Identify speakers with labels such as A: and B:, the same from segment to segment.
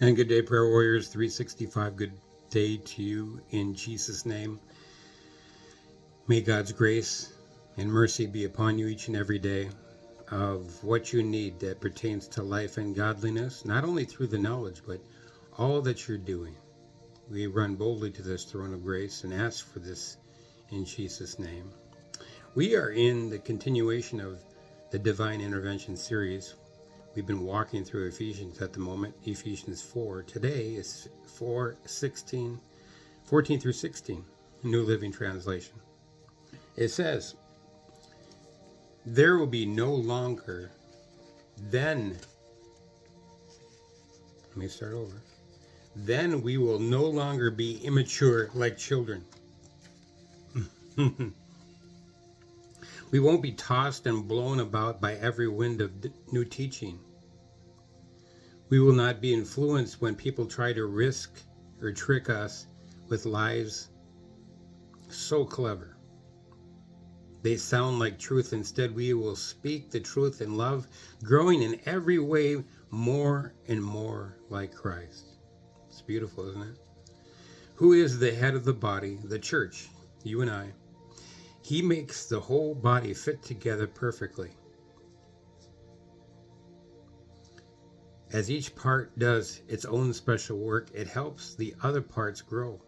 A: And good day, Prayer Warriors 365. Good day to you in Jesus' name. May God's grace and mercy be upon you each and every day of what you need that pertains to life and godliness, not only through the knowledge, but all that you're doing. We run boldly to this throne of grace and ask for this in Jesus' name. We are in the continuation of the Divine Intervention series. We've been walking through Ephesians at the moment, Ephesians 4. Today is 14 through 16, New Living Translation. It says, there will be no longer then, let me start over. Then we will no longer be immature like children. We won't be tossed and blown about by every wind of new teaching. We will not be influenced when people try to risk or trick us with lies so clever they sound like truth. Instead, we will speak the truth in love, growing in every way more and more like Christ. It's beautiful, isn't it? Who is the head of the body, the church, you and I. He makes the whole body fit together perfectly. As each part does its own special work, it helps the other parts grow,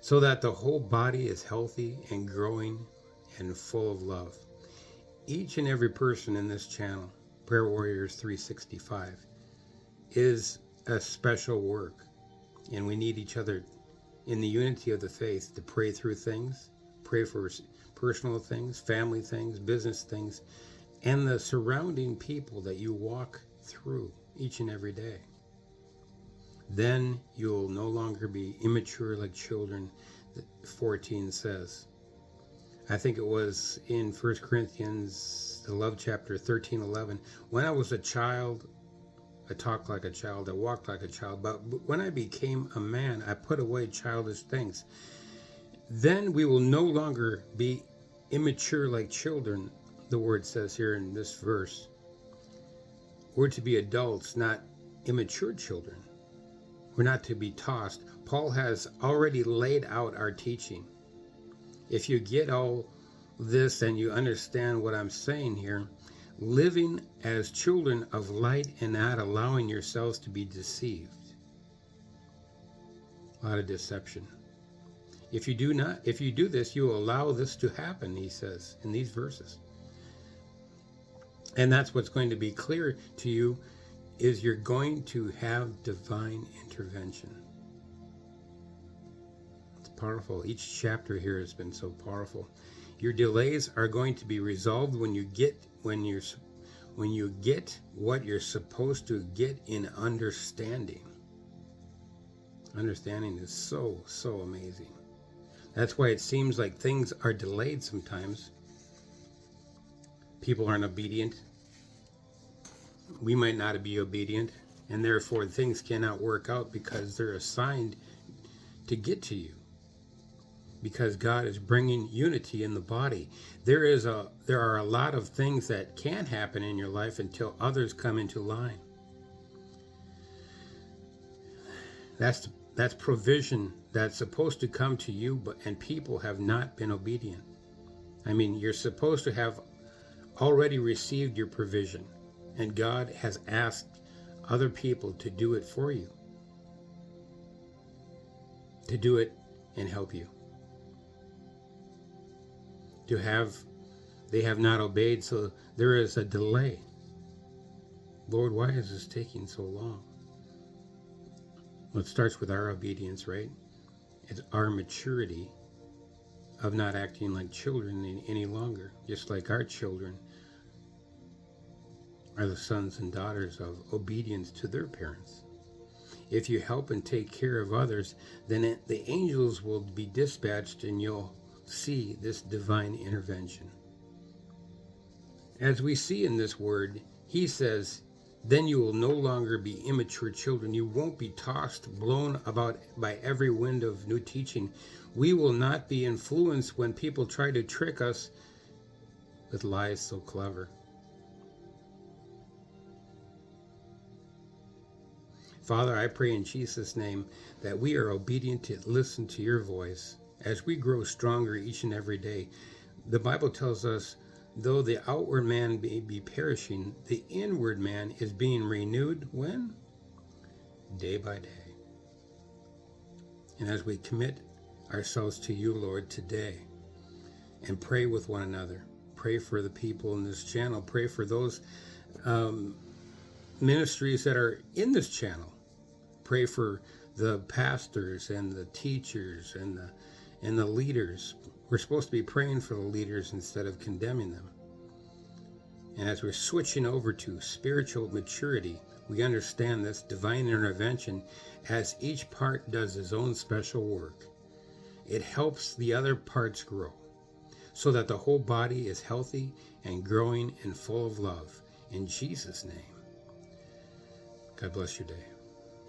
A: so that the whole body is healthy and growing and full of love. Each and every person in this channel, Prayer Warriors 365, is a special work, and we need each other in the unity of the faith to pray through things, pray for personal things, family things, business things, and the surrounding people that you walk through each and every day. Then you'll no longer be immature like children, 14 says. I think it was in 1 Corinthians, the love chapter 13:11. When I was a child, I talked like a child, I walked like a child, but when I became a man, I put away childish things. Then we will no longer be immature like children, the word says here in this verse. We're to be adults, not immature children. We're not to be tossed. Paul has already laid out our teaching. If you get all this and you understand what I'm saying here, living as children of light and not allowing yourselves to be deceived. A lot of deception. If you do this, you will allow this to happen, he says in these verses. And that's what's going to be clear to you, is you're going to have divine intervention. It's powerful. Each chapter here has been so powerful. Your delays are going to be resolved when you get what you're supposed to get in understanding. Understanding is so amazing. That's why it seems like things are delayed sometimes. People aren't obedient. We might not be obedient, and therefore things cannot work out because they're assigned to get to you. Because God is bringing unity in the body. There are a lot of things that can't happen in your life until others come into line. That's provision that's supposed to come to you, and people have not been obedient. I mean, you're supposed to have already received your provision, and God has asked other people to do it for you, to do it and help you. They have not obeyed, so there is a delay. Lord, why is this taking so long? Well, it starts with our obedience, right? It's our maturity of not acting like children any longer, just like our children are the sons and daughters of obedience to their parents. If you help and take care of others, then the angels will be dispatched and you'll see this divine intervention. As we see in this word, he says, then you will no longer be immature children. You won't be tossed, blown about by every wind of new teaching. We will not be influenced when people try to trick us with lies so clever. Father, I pray in Jesus' name that we are obedient to listen to your voice as we grow stronger each and every day. The Bible tells us, though the outward man may be perishing, the inward man is being renewed when? Day by day. And as we commit ourselves to you, Lord, today, and pray with one another, pray for the people in this channel, pray for those ministries that are in this channel, pray for the pastors and the teachers and the leaders. We're supposed to be praying for the leaders instead of condemning them. And as we're switching over to spiritual maturity, we understand this divine intervention as each part does its own special work. It helps the other parts grow so that the whole body is healthy and growing and full of love. In Jesus' name, God bless your day.